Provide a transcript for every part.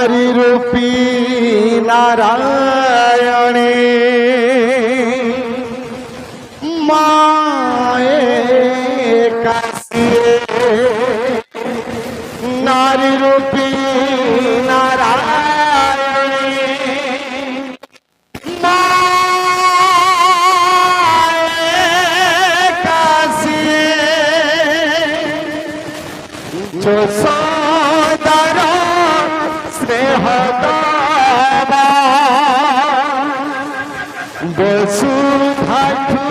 नारी रूपी नारायणे माए कासिए नारी रूपी नारायणे माए कासिए जो सोदर स्नेह बसुधाठु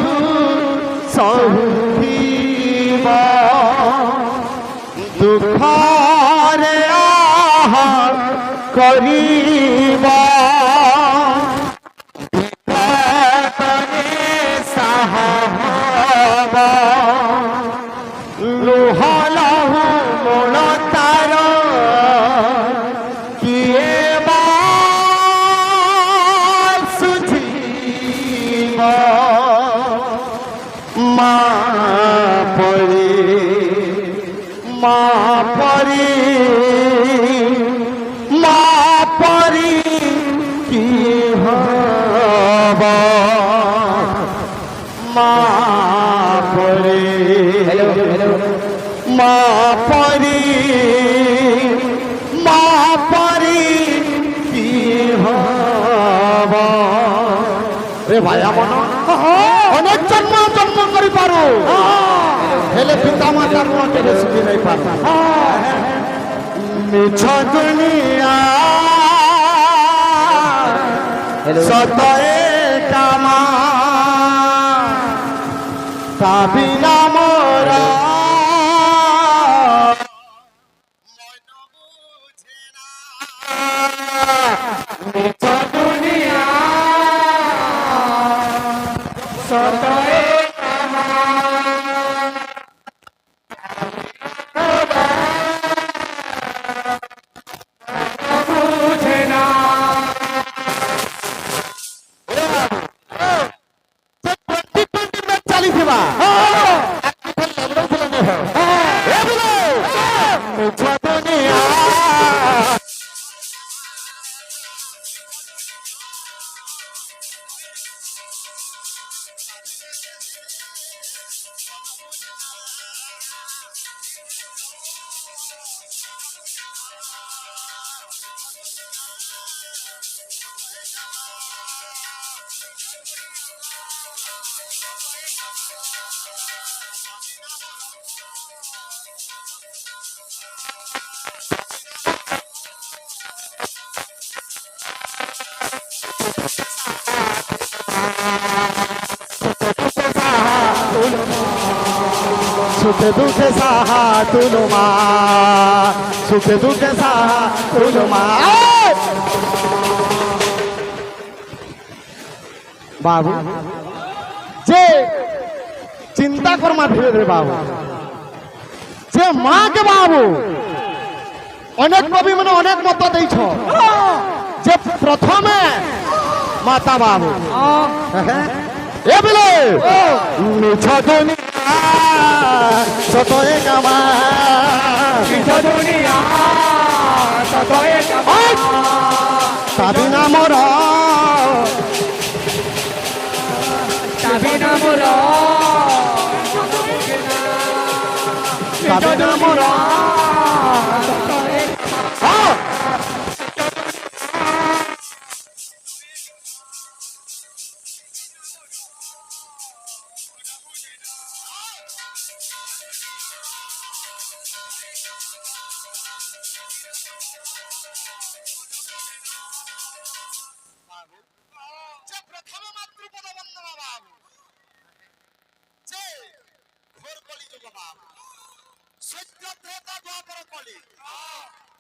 सहुथिबा दुखरे आहा करिबा विपदे साहबा लुहलहु मोल तार किए बा सुझिबा माँ परी की हवा माँ परी की हवा रे भाया मन अनेक जन्म जन्म करी पारो हेले पिता माता को केबे सुखी नहीं पाता मिछ दुनिया सतए कामा काबिना मोरा मन बुझे ना मिछ दुनिया सतए सुख दुख सहा तुनुमा सुख दुख सहा तुनुमा बाबू जे चिंता करमा धीरे धीरे बाबू जे माँ के बाबू अनेक कवि मैंने अनेक मत दे जे प्रथमे माता बाबू ए बिले मिछ दुनिया सतए कामा मिछ दुनिया सतए कामा साबिना मोर साबिना मोर साबिना मोर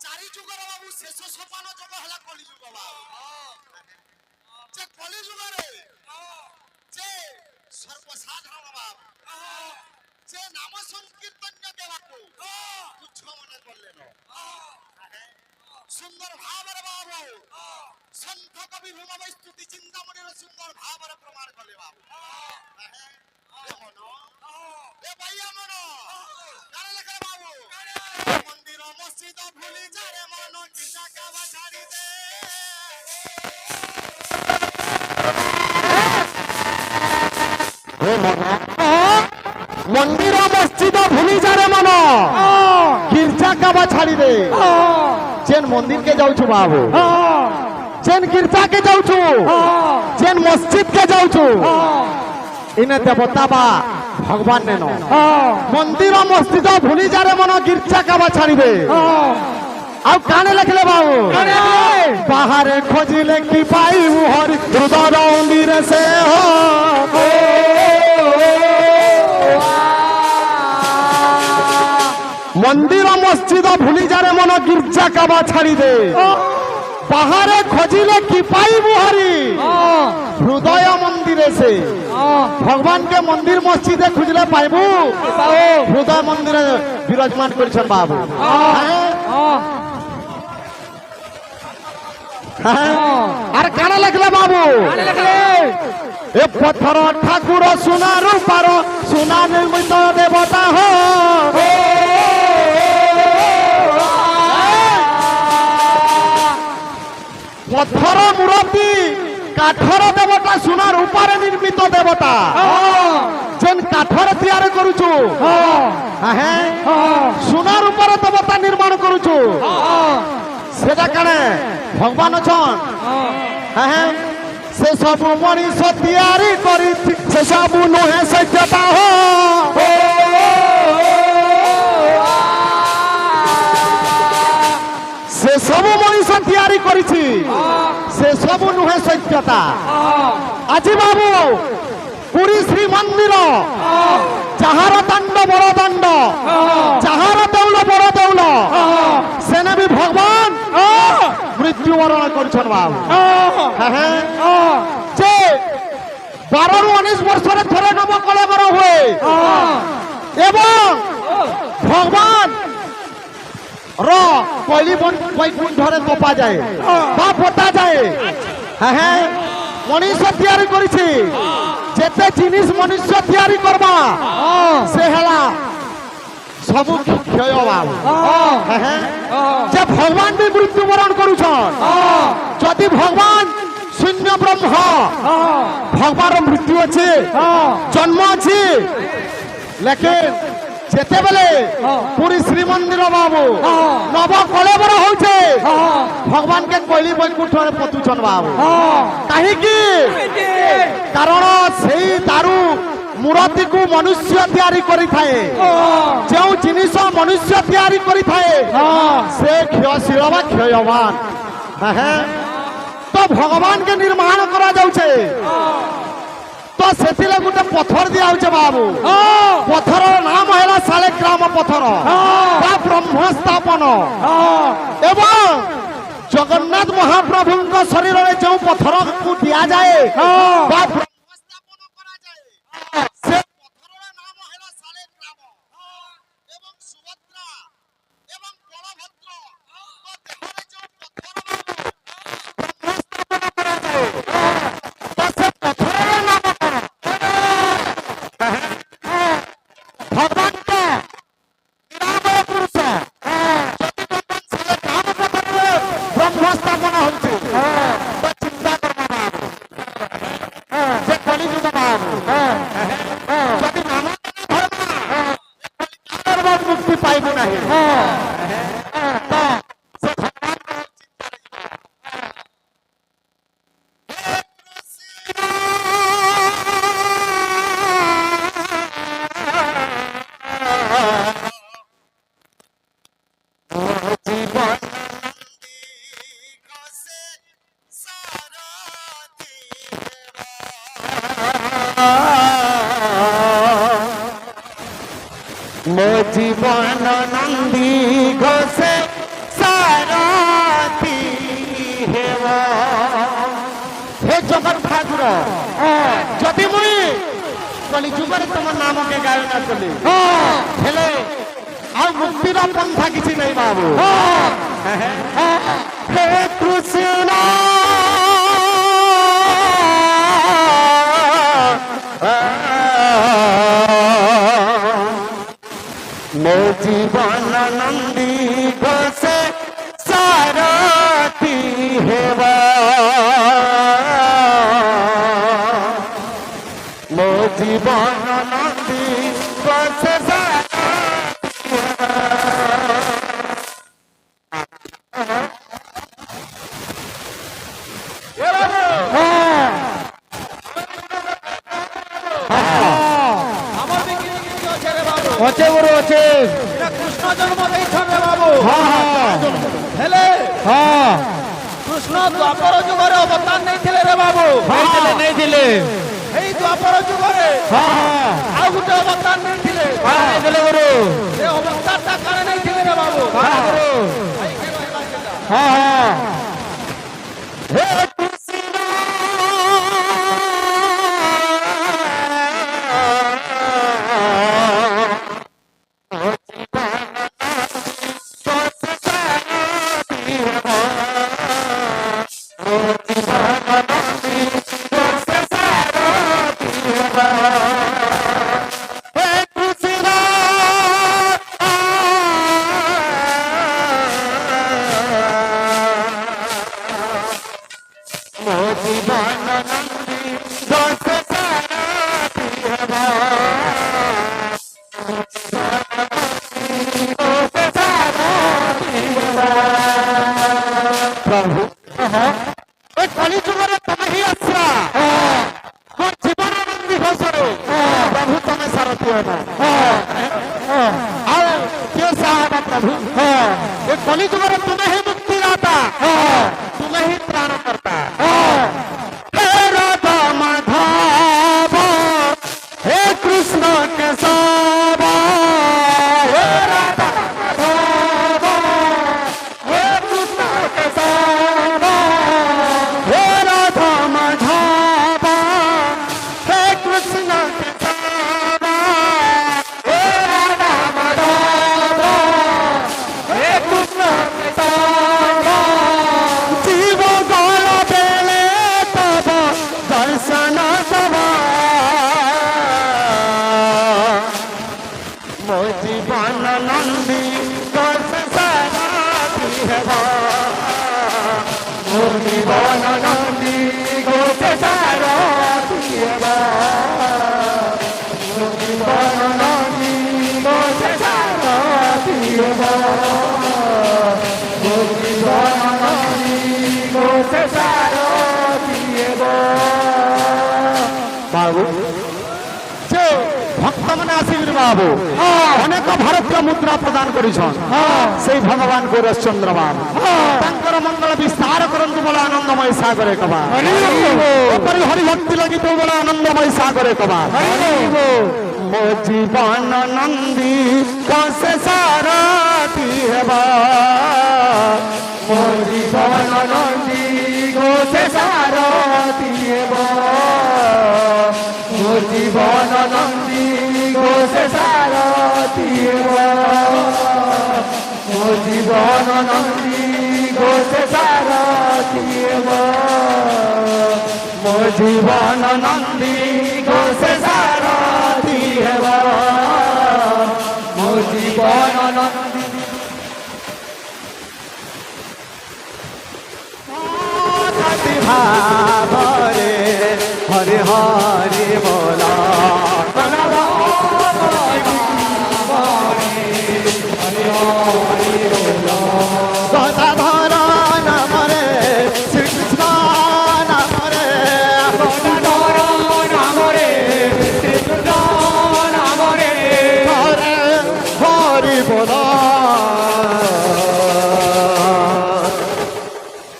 चारि जुगर बाबू शेष सोपान जग हला कली जुग बाबू जे कली जुग रे जे सर्वसाधारण बाबू जे नाम संकीर्तन देवाको तुच्छ मने करले न सुंदर भावर बाबू संत कवि भूम स्तुति चिंतामणि सुंदर भावर प्रमाण कले बाबू এ ভাইয়া মনো কারে লেখা বাবু মন্দির মসজিদ ভুলি যারে মন কিসা কাবা ছাড়ি দে মন্দির মসজিদ ভুলি যারে মন গির্জা কাবা ছাড়ি দে যেন মন্দির কে যাউছু বাবু যেন গির্জা কে যাউছু যেন মসজিদ কে যাউছু ইনে দেবতা বা ভগবান নেন মন্দির মসজিদ ভুলি যারে মন গির্জা কাবা ছাড়িবে ଆଉ କାନେ ଲେଖିଲେ ବାବୁ ବାହାରେ ଖୋଜିଲେ କି ପାଇବୁ ହରି ହୃଦୟ ମନ୍ଦିରେ ସେ মন্দির মসজিদ ভুলি যারে মন গির্জা কাবা ছাড়ি দে বাহারে খোঁজিলে কি পাইবু হরি হৃদয় মন্দিরে সে ভগবানকে মন্দির মসজিদে খুঁজলে পাইবু হৃদয় মন্দিরে বিরাজমান করেছেন বাবু আর কানে লেখলে বাবু এ পথর ঠাকুর সোনা রূপার সোনা নির্মিত দেবতা হো পথর মূর্তি কাঠর দেবতা সোনা রূপারে নির্মিত দেবতা যেন কাঠরে তৈরি করুছু সোনা রূপারে দেবতা নির্মাণ করুছু সেটা কানে ভগবান অছন হ্যাঁ সে সব মଣିষ তৈরি করি সে সব নুহে সত্যতা হো সে সব মଣିষ তৈরি করেছি সে সব নুহে সত্যতা আজি বাবু পুরী শ্রী মন্দির যাহার দাণ্ড বড় দাণ্ড যাহার দেউল বড় দেউল সেনে বি ভগবান মৃত্যুবরণ করছেন বাবু যে 12-19 বর্ষরে থরে নবকলেবর হুয়ে এবং ভগবান কইলি বৈকুণ্ঠরে তোপা যায় বা পোতা যায় হ্যাঁ মনুষ্য তৈরি করেছি যেতে জিনিস মনুষ্য তৈরি করবা সে হেলা সবু ক্ষয় বাবু যে ভগবান বি মৃত্যুবরণ করুছন যদি ভগবান শূন্য ব্রহ্ম ভগবান মৃত্যু আছে জন্ম আছে লেকিন যেতেবেলে পুরী শ্রীমন্দির বাবু নব কলেবর হচ্ছে ভগবানকে কইলি বৈকুণ্ঠরে পতুছন বাবু কাহিকি কারণ সেই দারু মূর্তিକୁ মনুষ্য তৈরি করে থাকে যে জিনিস মনুষ্য তৈরি করে থাকে সে ক্ষয়শীল বা ক্ষয়বান তো ভগবানকে নির্মাণ করা যাচ্ছে তো সেতিলে গোটে পথর দিয়া হচ্ছে বাবু পথর নাম হেলা শালিগ্রাম পথর বা ব্রহ্ম স্থাপন এবং জগন্নাথ মহাপ্রভুଙ୍କ শরীরে যে পথরକୁ দিয়াযাଏ বা ব্রহ্ম স্থাপন କରାଯାଏ সে পথরর নাম হেলা শালিগ্রাম এবং সুভদ্রা এবং বলভদ্র দেহরে যে পথর ব্রহ্ম স্থাপন କରାଯାଏ তো সে পথরর নাম ভগবানকে নিরাময় পুরুষ যদি ব্রহ্ম স্থাপন হচ্ছে তো চিন্তা করবা যে কলিযুগ বাবু যদি নাম ধর্ম মুক্তি পাইব ନାହିଁ তো সে মো জীবন নন্দী ঘোষে সারথি হেব হে জগৎ ঠাকুর যদি মুই কলিযুগরে তোমার নামকে গায়না কলি হেলে আর মুক্তির পন্থা কিছু নাই বাবু হে কৃষ্ণ নন্দী ঘোষে সারথি হেবা ମୋ ଜୀବନ ନନ୍ଦୀ ଘୋଷେ ସାରଥି আমার বিক্রি আছে রে বাবু অচে গুরু অচে এটা কৃষ্ণ জন্ম ଦେଇଛন রে বাবু হেলে হ্যাঁ কৃষ্ণ দ্বাপর যুগরে অবতার নেইଥିଲେ রে বাবু নেইଥିଲେ এই দ্বাপর যুগরে হ্যাঁ ଆଉ ଗୋଟେ ଅବତାର ନେଇଥିଲେ ନେଇଥିଲେ ଗୁରୁ ସେ ଅବତାରଟା କାଳେ ନେଇଥିଲେ ରେ ବାବୁ ହଁ ଗୁରୁ ହଁ ହଁ ହେ କୃଷ୍ଣ प्रभु कली जुगर तुम ही आश्रा मोर जीवन नंदी घोषर प्रभु तुम सारथी हो साहब प्रभु कली जुगर तुम ही मुक्ति दाता तुम ही प्राण करता हे राधा माधव हे कृष्ण केशव हे राधा माधव हे कृष्ण केशव हे राधा माधव हे कृष्ण केशव हे राधा माधव हे कृष्ण केशव जीव गल बेले तब दर्शन सभा मो जीवन नंदी दर्श सारथी हेबा मो जीवन नंदी घोष सारथी हेबा मो जीवन नंदी घोष सारथी हेबा मो जीवन नंदी घोष सारथी हेबा बाबू যে ভক্ত মানে আসিবির বাবু অনেক ভারতীয় মুদ্রা প্রদান করেছেন সেই ভগবান গোরশচন্দ্র বাবু তাঙ্কর মঙ্গল বিস্তার করন্তু বলে আনন্দময় সাগরে কবা এপরি হরি ভক্তি লাগি তো বলে আনন্দময় সাগরে কবা মো জীবন নন্দী কসে সারথি হেবা মো জীবন নন্দী ঘোষে সারথি হেবা মো জীবন নন্দী ঘোষে সারথি হেবা মো জীবন নন্দী ঘোষে সারথি হেবা মো জীবন নন্দী ঘোষে সারথি হেবা মো জীবন নন্দী ভাবরে হরে হরে বলা গদাধর নামরে শ্রীকৃষ্ণ নামরে গদাধর নামরে শ্রীকৃষ্ণ নামরে হরে হরি বলা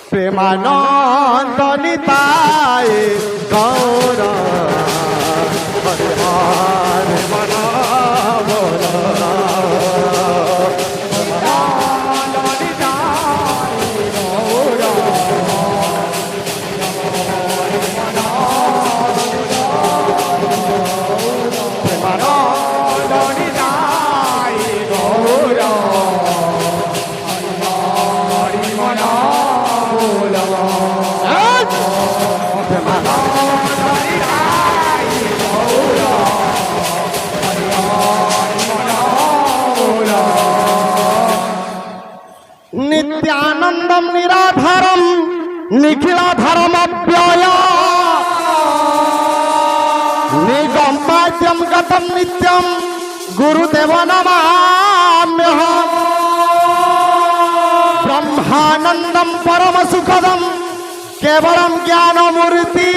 প্রেমানন্দ নিতাই গৌর হরে হরে মন বল প্রেমানন্দ নিতাই গৌর প্রেমানন্দ নিতাই গৌর হরি মন নিখিল ধর্ম ব্যয় নিগম্পাদ্যম গতম নিত্যম গুরুদেব নমাম্যহম ব্রহ্মানন্দম পরম সুখদম কেবলম জ্ঞানমূর্তি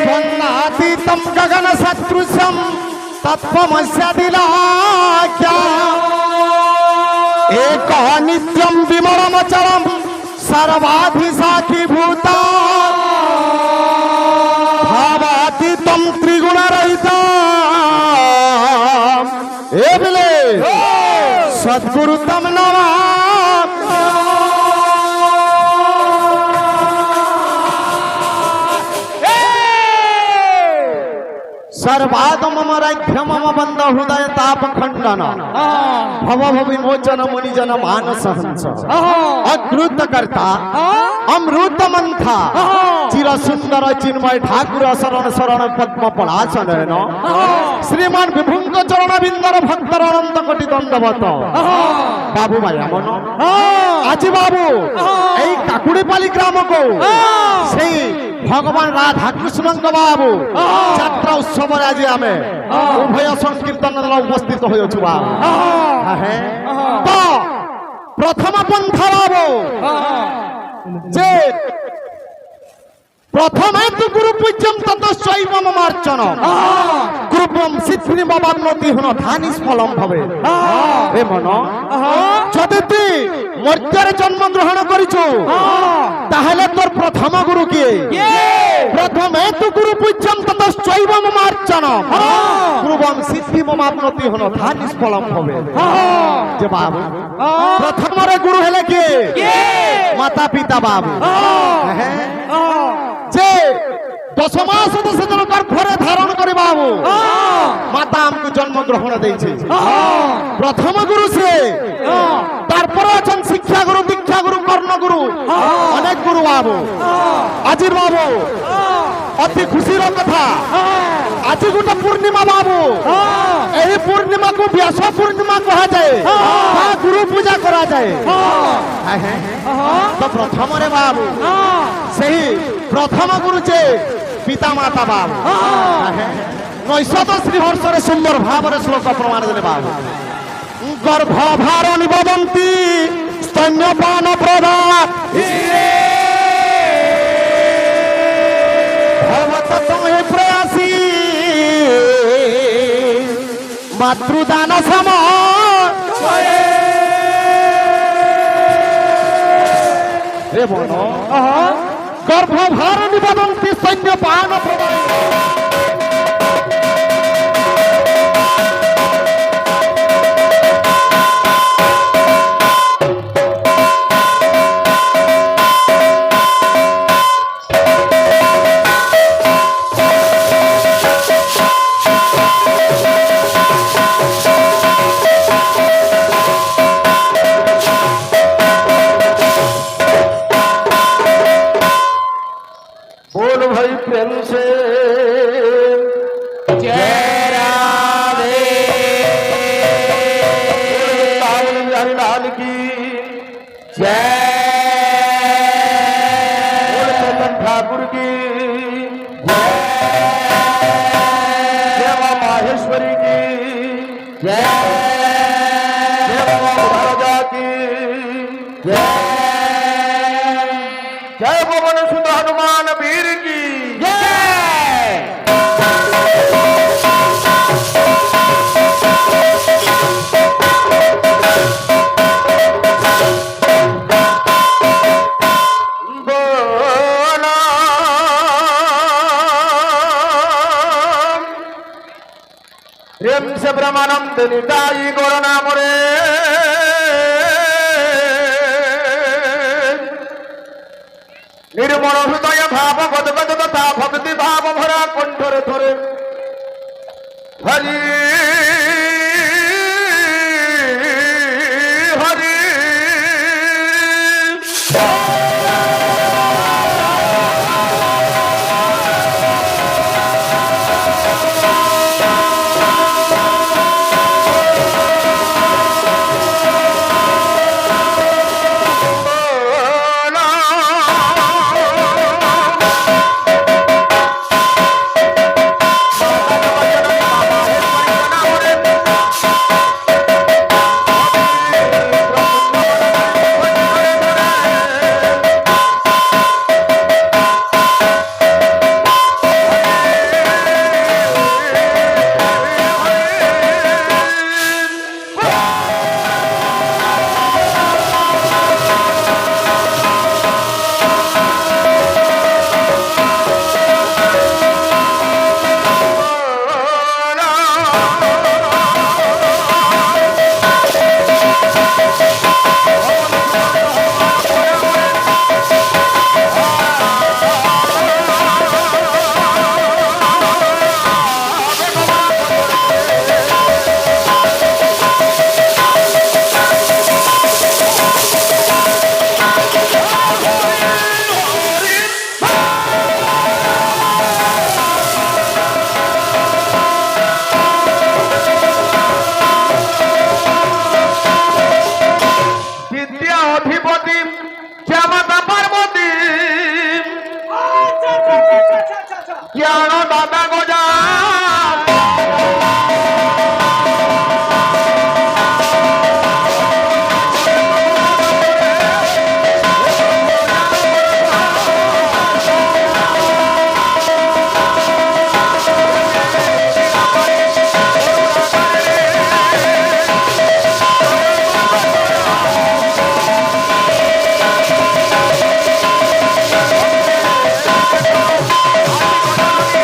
বন্যাতীতম গগন সদৃশম তত্ত্বমস্যাদিলাখ্যা এক নিত্যম বিমলমচরম সর্বাধিসাক্ষীভূত ভাবাতীতম ত্রিগুণরহিত এ বলে সদ্গুরুতম নমঃ सर्वागम मराध्य मम बंद हृदय ताप खंडन भव विमोचन मुनिजन मानस हंस अकृत कर्ता अमृत मंथा चिर सुंदर चिन्मय ठाकुर शरण शरण पद्म पलासन श्रीमान विभुंग चरण बिंदर भक्तर अनंत कोटि दंडवत बाबू भाया मन आज बाबू এই কাকুড়িপালি গ্রাম কো সেই ভগবান রাধা কৃষ্ণ বাবু যাত্রা উৎসবরে আজ আমি উভয় সংকীর্তন উপস্থিত হয়েছু বাবু তো প্রথম পন্থা বাবু যে প্রথমে তো গুরু পূজ্যম তত শৈবম মার্চন গ্রুপম সিদ্ধি বাবান্নতি হন ধানি ফলম হবে এ মন যদি তুই মর্যারে জন্মগ্রহণ করিছু তাহলে তোর প্রথম গুরু কে প্রথমে তো গুরু পূজ্যম তত শৈবম মার্চন গ্রুপম সিদ্ধি বাবান্নতি হন ধানি ফলম হবে যে বাবু প্রথমরে গুরু হলে কে মাতা পিতা বাবু যে 10 মাস 10 জন গর্ভরে ধারণ করে বাবু মাতা আমকে জন্ম গ্রহণ দিয়েছে প্রথম গুরু সে তারপরে আছেন শিক্ষা গুরু দীক্ষা গুরু কর্ণ গুরু অনেক গুরু বাবু আজির বাবু অতি খুশির কথা আজি গোটে পূর্ণিমা বাবু এই পূর্ণিমা কু ব্যাস পূর্ণিমা কহা যায় গুরু পূজা করা যায় তো প্রথমরে বাবু সেই প্রথম গুরু যে পিতা মাতা বাবু নৈশত শ্রীহর্ষরে সুন্দর ভাবরে শ্লোক প্রমাণ দেলে বাবু গর্ভভারণী বদন্তি স্তন্যপান প্রদা ভবতয়ে প্রয়াসী মাতৃদান সম রে বন গর্ভভারণী বদন্তি স্তন্যপান প্রদা ठाकुर की जय मां माहेश्वरी की जय बाबा महाराजा की जय पवन सुत हनुमान वीर की प्रेम से ब्रह्मानंद निताई गौर नाम रे निर्मल हृदय भाव गदगद तथा भक्ति भाव भरा कंठरे थरे हरि हरि কেন দাদা গজা Hãy subscribe cho kênh Ghiền Mì Gõ để không bỏ lỡ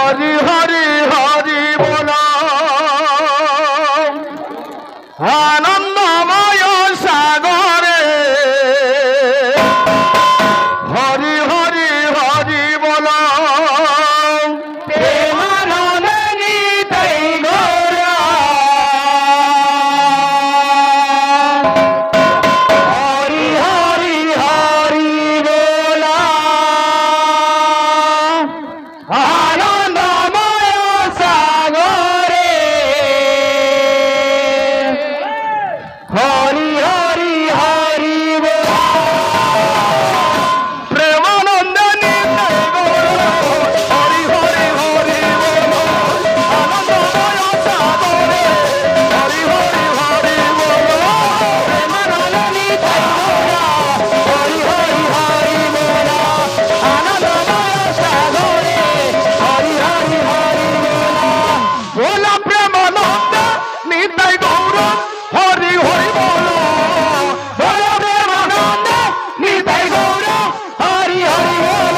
Hari Hari Hari বল আনন্দময় সাগরে হরি হরি হরি বল প্রেমানন্দে নিতাই গৌরা হরি হরি হরি বল আনন্দময় সাগরে হরি হরি হরি বল প্রেমানন্দে নিতাই গৌরা হরি হরি হরি বল আনন্দময় সাগরে হরি হরি হরি বল প্রেমানন্দে নিতাই গৌরা হরি হরি হরি বল আনন্দময় সাগরে হরি হরি হরি বল প্রেমানন্দ নিতাই গৌরা হরি হরি বল বল প্রেমানন্দ নিতাই গৌরা হরি হরি বল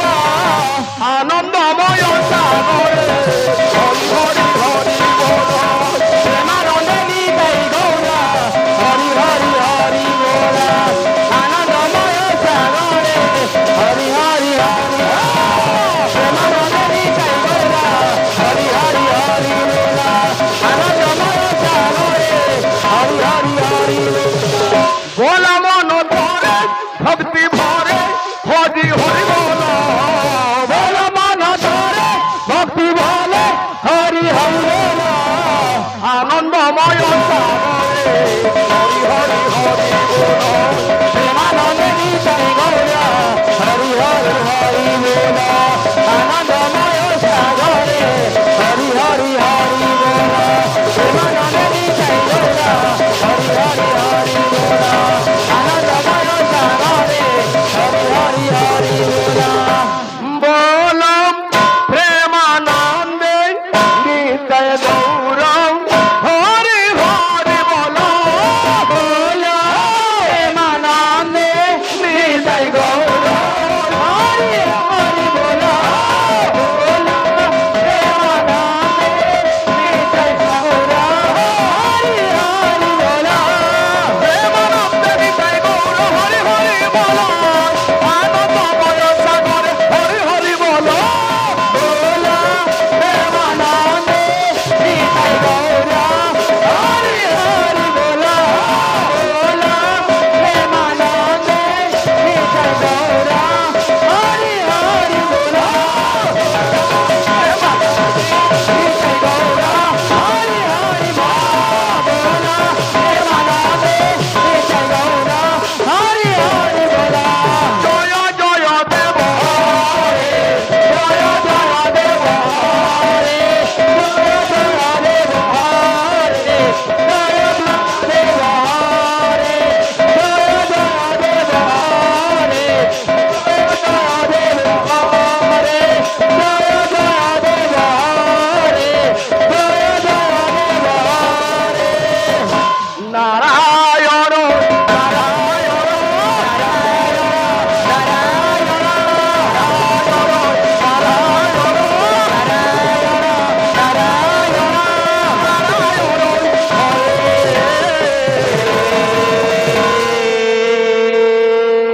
আনন্দময় সাগরে হরি হরি হরি বল প্রেমানন্দ নিতাই গৌরা হরি হরি হরি বল আনন্দময় সাগরে হরি হরি হরি প্রেমানন্দ নিতাই গৌরা হরি হরি হরি বল আনন্দময় সাগরে হরি হরি হরি বল মন ধরে ভক্তি ভরে হরি হরি বল বল মন ধরে ভক্তি ভরে হরি হরি বল আনন্দময় সাগরে হরি হরি হরি বল প্রেমানন্দে নিতাই গৌরা হরি হরি হরি বল আনন্দময় সাগরে হরি হরি হরি বল প্রেমানন্দে নিতাই গৌরা হরি হরি হরি বল আনন্দময় সাগরে হরি হরি হরি বল প্রেমানন্দে নিতাই গৌরা হরি হরি বল বল প্রেমানন্দে নিতাই গৌরা হরি হরি বল বল প্রেমানন্দে নিতাই গৌরা হরি হরি বল প্রেমানন্দে নিতাই গৌরা হরি হরি বল আনন্দময় সাগরে হরি হরি বল বল প্রেমানন্দে নিতাই গৌরা হরি হরি বল বল প্রেমানন্দে নিতাই গৌরা হরি হরি বল নিতাই গৌরা হরি হরি বল প্রেমানন্দে নিতাই গৌরা হরি হরি বল জয় জয় দেব হরে জয় জয় দেব হরে জয় জয় দেব হরে জয় জয় দেব হরে জয় জয় দেব হরে জয় জয় দেব হরে জয় জয় দেব হরে জয় জয় দেব হরে নারায়ণ নারায়ণ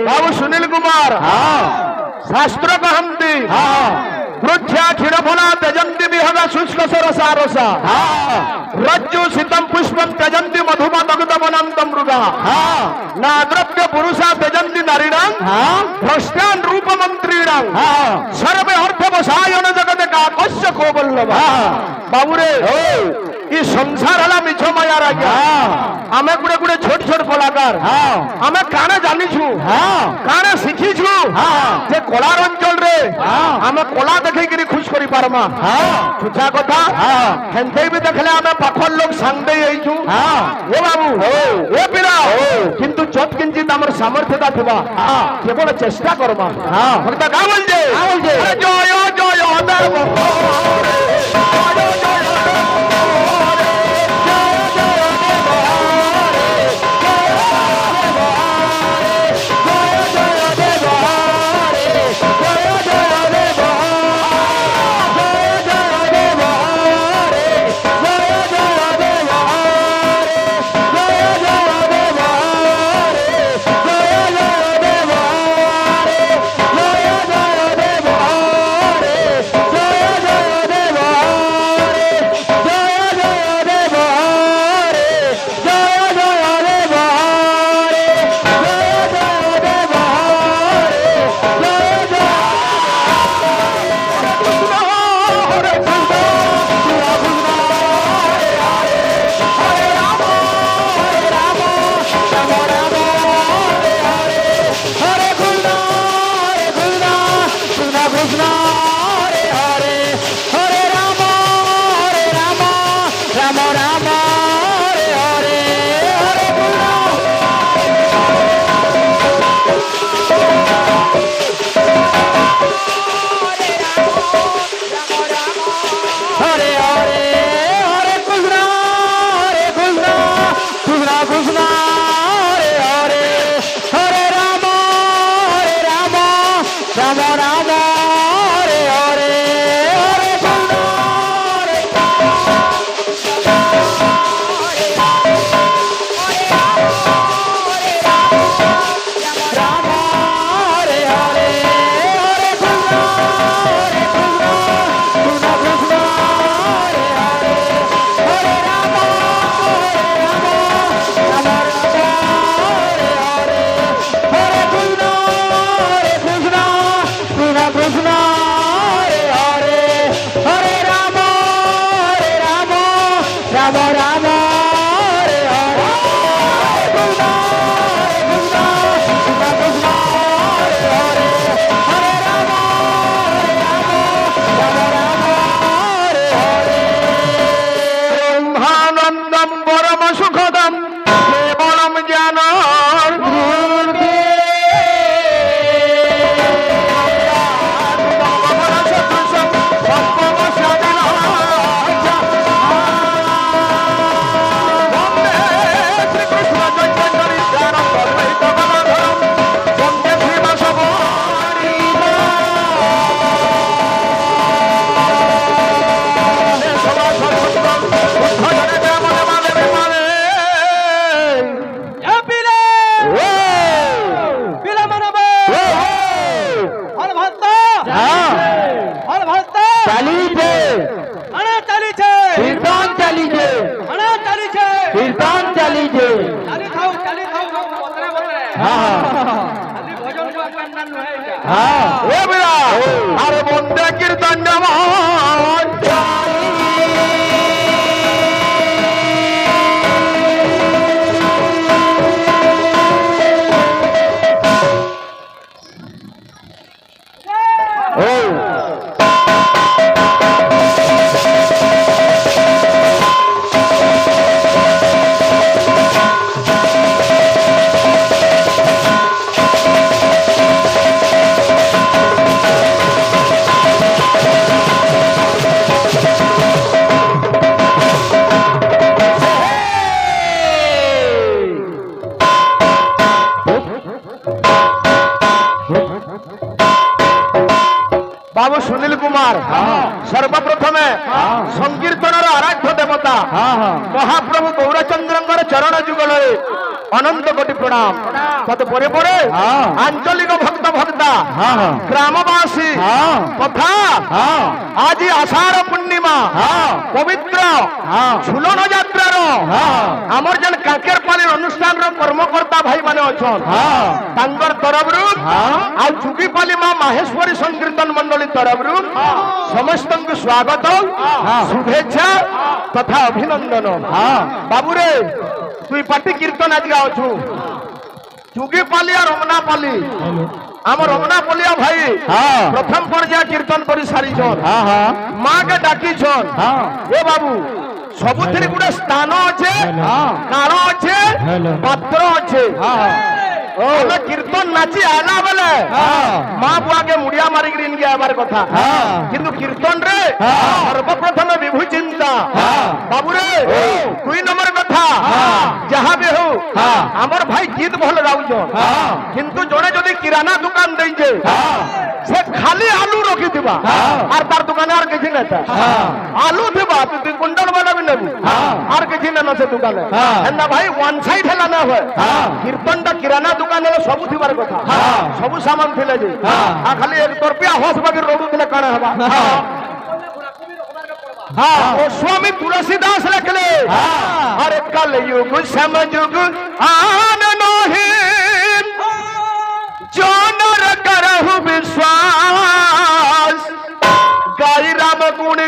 बाबू सुनील कुमार शास्त्र कहती वृक्षा क्षीरफला त्यजंती विहग शुष्क सरसा रसा रज्जु शीतम पुष्पम त्यजंती मधुमा दग्ध वनंतम मृगा नाद्रव्य पुरुषा त्यजंती नारीणां भ्रष्टान रूप मंत्रीणां सर्वे अर्थ वसायन जगत काकस्य को बल्लभ बाबू रे ई संसार हला मिछ माया राजा आमे गुडे गुडे छोट छोट कलाकार आमे काने जानि छु काने सिखी छु जे कलार अंचल रे आमे कला देखै करी खुश करी पारमा तुझा कथा हेंते भी देखले आमे पाखर लोग संग दे आइ छु ओ बाबू ओ पिला किंतु चोट किंचित हमर सामर्थ्यता थिबा केवल चेष्टा करमा भक्त का बोल जे अरे जय जय देव जय जय আরে বন্দে কীর্তন बाबू सुनील कुमार सर्वप्रथमे संकीर्तनर आराध्य देवता महाप्रभु गौरचंद्र चरण जुगल अनंत कोटि प्रणाम तत्परे परे आंचलिक भक्त भक्ता ग्रामवासी तथा आज आषाढ़ पूर्णिमा पवित्र झुलन यात्रार आमर जन काकेर पानी अनुष्ठान कर्मकर्ता भाई माने अछन तरफ आ चुगीपाली मां माहेश्वरी संकीर्तन मंडली तरफ समस्त स्वागत शुभेच्छा तथा अभिनंदन बाबूरे तुई पार्टी कीर्तन आज गाँचु चुगीपाली और रमनापाली आम रमनापालिया भाई प्रथम पर्याय कीर्तन कर सारी माँ के डाकी ए बाबू सबुथि गोटे स्थान अच्छे काल अच्छे पात्र अच्छे कीर्तन नाची आला बेले माँ बुआ के मुड़िया मारिक इनके आबार कथा किंतु कीर्तन रे सर्वप्रथम विभु चिंता बाबू रे 2 नंबर कथा जहाँ भी हो आमर भाई गीत भल गाउछन किंतु जड़े जदि किराना दुकान देइछे से खाली आलू रखी थिबा आर तार दुकान आर किछि नै था आलू थिबा तू 2 क्विंटल वाला भी नेबू आर किछि नै न से दुकान एंदा भाई वन साइड हला ना होय कीर्तन ता किराना दुकान ले सब थिबार कथा सब सामान थिले जे आ खाली 1 रुपया होस बाकी रोडू थिले काणे हबा ओ स्वामी तुलसीदास लिखले अरे कल युग समझुग आन नोहि जो नर करहु विश्वास गाई राम गुण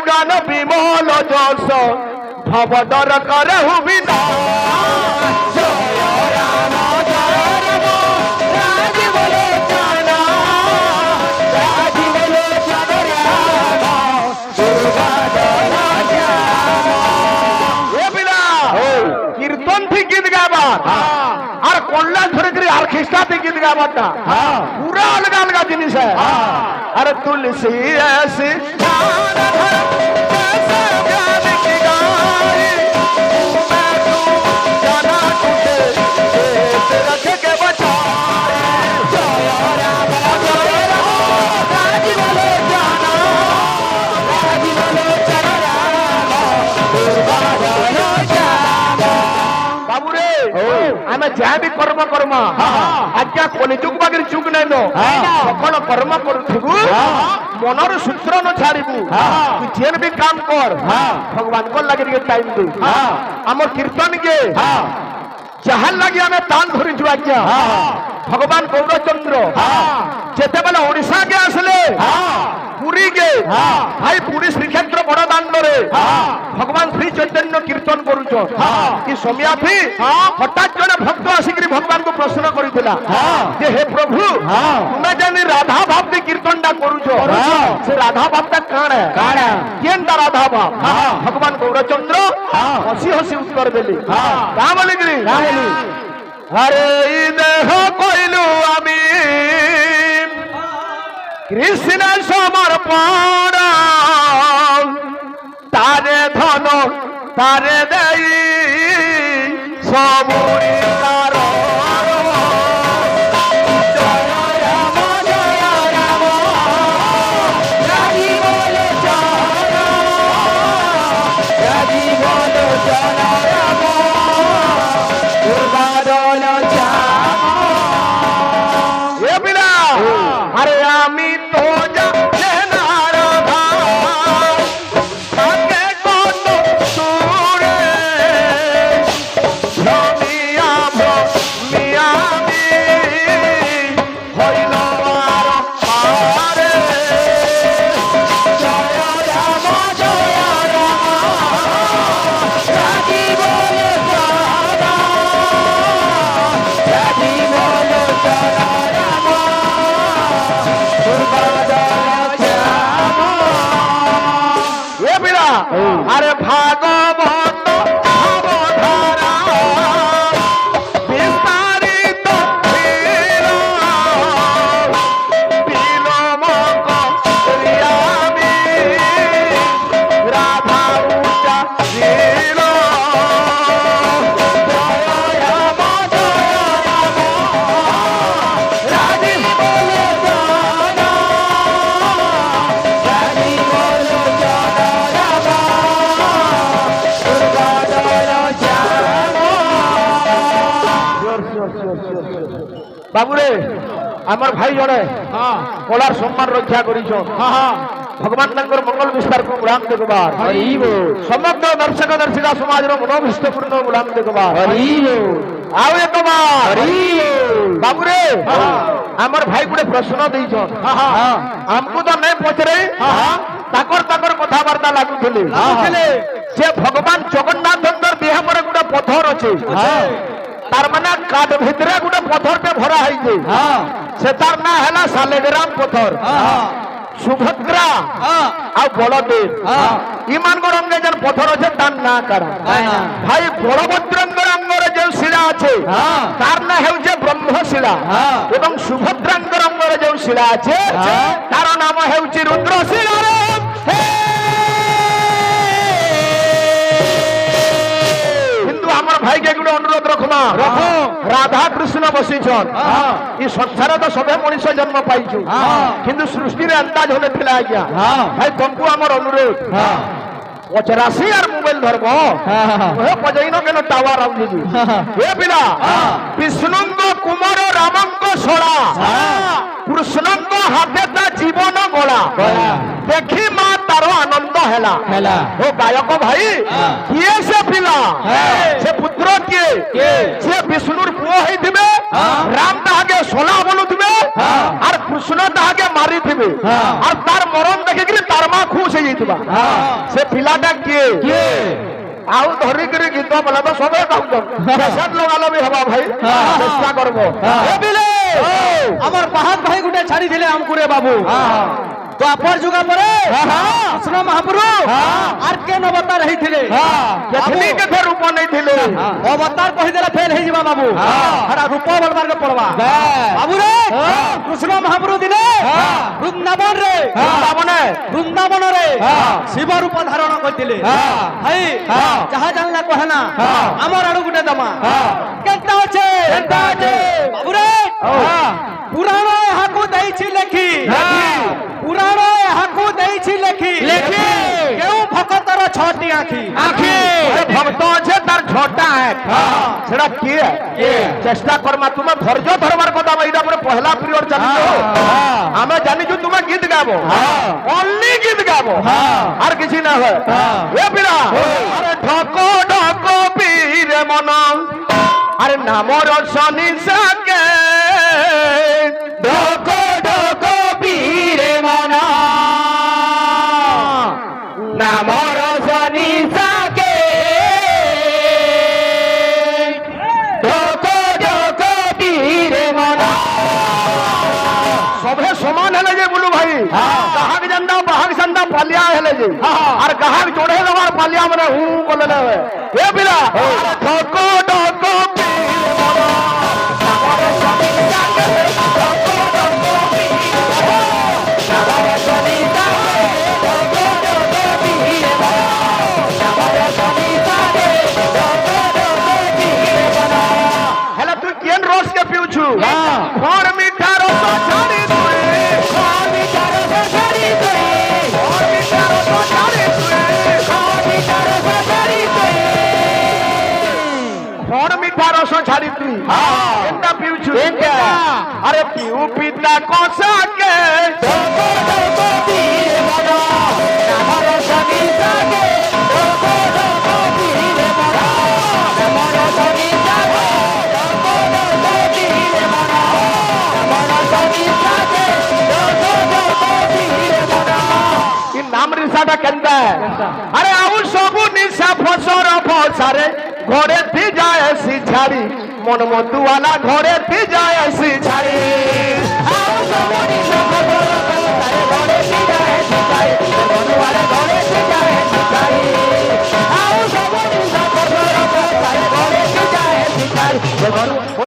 ভবডর করে হুবিনা জয় রাম রাজি বলে জানা রাজি বলে জানা রাম দুর্গা কীর্তন থেকে গীত গাবা আর কল্যাণ ধরে করে আর খ্রিস্টা থেকে গীত গাবাটা পুরা আলগা আলগা জিনিস আরে তুলসী ऐसी আমি যা বি কর্ম কর্ম আজ্ঞা কলিযুগ বাগের যুগ নাই সকল কর্ম করুথিবু মনর সূত্র ন ছাড়িবু তুই যেন বি কাম কর ভগবান কর লাগে টিকে টাইম দে আমার কীর্তন কে যাহার লাগে আমি দান ধরিছু আজ্ঞা ভগবান গৌরচন্দ্র যেতেবেলে ওড়িশা কে আসলে পুরী কে ভাই পুরী শ্রীক্ষেত্র বড় দাণ্ডরে ভগবান শ্রী চৈতন্য কীর্তন করুছ কি সময়াথি হঠাৎ জনে ভক্ত আসিকি ভগবান কু প্রশ্ন করিছিলা যে হে প্রভু তুমি জানি রাধা ভাব দিয়ে কীর্তনটা করুছ সে রাধা ভাবটা কাণে কেনটা রাধা ভাব ভগবান গৌরচন্দ্র হসি হসি উত্তর দেলি কা বলি গিরি আরে দেহ কইলু আমি কৃষ্ণ সমর্পণ তারে ধন তারে দেই সবুরি আরে ভাগবত ভাবধারা বিস্তারিত বিলমক রিয়ামি রাধা উচা ছিল বাবুরে আমার ভাই জনে কলার সম্মান রক্ষা করিছ ভগবান তাঙ্কর মঙ্গল বিস্তার গুলাম দেখবার সমগ্র দর্শক দর্শিকা সমাজের মনোভীষ্টপূর্ণ গুলাম দেখবার আও একবার বাবুরে আমার ভাই গুড়ে প্রশ্ন দিয়েছ আমকু তো নাই পচরে তাকর তাকর কথাবার্তা লাগুলে যে ভগবান জগন্নাথর দেহ পরে গোটে পথর আছে তার মানে কাঠ ভিতরে গোটে পথরটে ভরা হয়েছে সে তার না হেলা শালিগ্রাম পথর সুভদ্রা আর বলদেব ইমানকর অঙ্গে যেন পথর আছে তার না কারা ভাই বলভদ্রঙ্গর অঙ্গরে যে শিলা আছে তার না হেউছে ব্রহ্মশিলা এবং সুভদ্রাঙ্গর অঙ্গরে যে শিলা আছে তার নাম হেউছে রুদ্রশিলা আমার ভাইকে গুলো অনুরোধ রখমা রাধা কৃষ্ণ বসিছন এই সংসারে তো সবে মনিষ জন্ম পাইছু কিন্তু সৃষ্টির আন্দাজ হলে ଥିଲା আজ্ঞা ভাই তমকু আমার অনুরোধ পচরাশি আর মোবাইল ধরব পজাইন কেন টাওয়ার আউজি এ পিলা বিষ্ণুঙ্গ কুমার রামঙ্গ সড়া কৃষ্ণঙ্গ হাতে তা জীবন গড়া দেখি মা তার আনন্দ হেলা ও গায়ক ভাই কিয়ে সে পিলা সে পুত্র কিয়ে সে বিষ্ণুর পুଅ হইতিবে রাম তাহাকে সোনা বলুথিবে আর কৃষ্ণ তাহাকে মারিথিবে আর তার মরণ দেখিকি তার মা খুশ হয়ে যাইতিবা সে পিলাটা কিয়ে ଆଉ ଧରିକିରି ଗୀତ ବୋଲେ ତ ସବେ ଗାଉଛନ୍ କ୍ୟାସେଟ୍ ଲଗାଲେ ବି ହବା ଭାଇ ଚେଷ୍ଟା করবো আমার বাহাক ভাই গুটে ছাড়ি দিলে আমকু রে বাবু তো আপর যুগা পরে কৃষ্ণ মহাপ্রভু আর কে অবতার হইଥିଲେ দেখলি কেথে রূপ নেই ଥିଲେ অবতার কহি দেলে ফেল হই যাবা বাবু হারা রূপ বলবার কে পড়বা বাবু রে কৃষ্ণ মহাপ্রভু দিলে বৃন্দাবন রে শিব রূপ ধারণ করতিলে ভাই যাহা জানলা কহে না আমার আড়ু গুটে দমা কেনটা আছে বাবু রে পুরাণ এহাকু দেইছি লেখি পুরাণ এহাকু দেইছি লেখি কেউ ভক্তর ছটি আখি ভক্ত আছে তার ছটা সেটা কি চেষ্টা করমা তুমি ধৈর্য ধরবার কথা এইটা পরে পহলা পিরিয়ড চালিছো আমি জানিছু তুমি গীত গাবো অনলি গীত গাবো আর কিছু না হয় এ পিরা আরে ঢক ঢক পীর মন আরে নামর শনি সাকে ঢক ঢক পীর মন নামর শনি সাকে ঢক ঢক পীর মন সবে সমান হেলে যে বলু ভাই গাহক জন্দা বাহক সন্দা পালিয়া হেলে যে আর গাহক জোড়ে দেওয়ার পালিয়া মানে হু বলে নেবে এ পিলা ঢক ঢক পীর মন নামর শনি সাকে ঢক ঢক পীর নামর শনি সাকে ঢক ঢক পীর নামর শনি সাকে ঢক ঢক পীর হেলা তুই কেন রস কে পিউছু ঘর মিঠা রস ছাড়ি তুই ঘর মিঠা রস ছাড়ি তুই ঘর মিঠা রস ছাড়ি তুই ঘর মিঠা রস ছাড়ি তুই ঘর মিঠা রস ছাড়ি তুই কেনটা পিউছু আরে পিউ পিতা কসাকে ঢক ঢক পীর মন নামর শনি সাকে ঢক ঢক পীর মন নামর শনি সাকে ঢক ঢক পীর মন নামর শনি সাকে ঢক ঢক পীর মন ই নাম রিসাটা কেনতা আরে আউ সবু নিশা ফসর ফসারে ঘরে থি যায় সি ছাড়ি মন মতুয়ালা ঘরে থি যায় সি ছাড়ি আউ সবু নিশা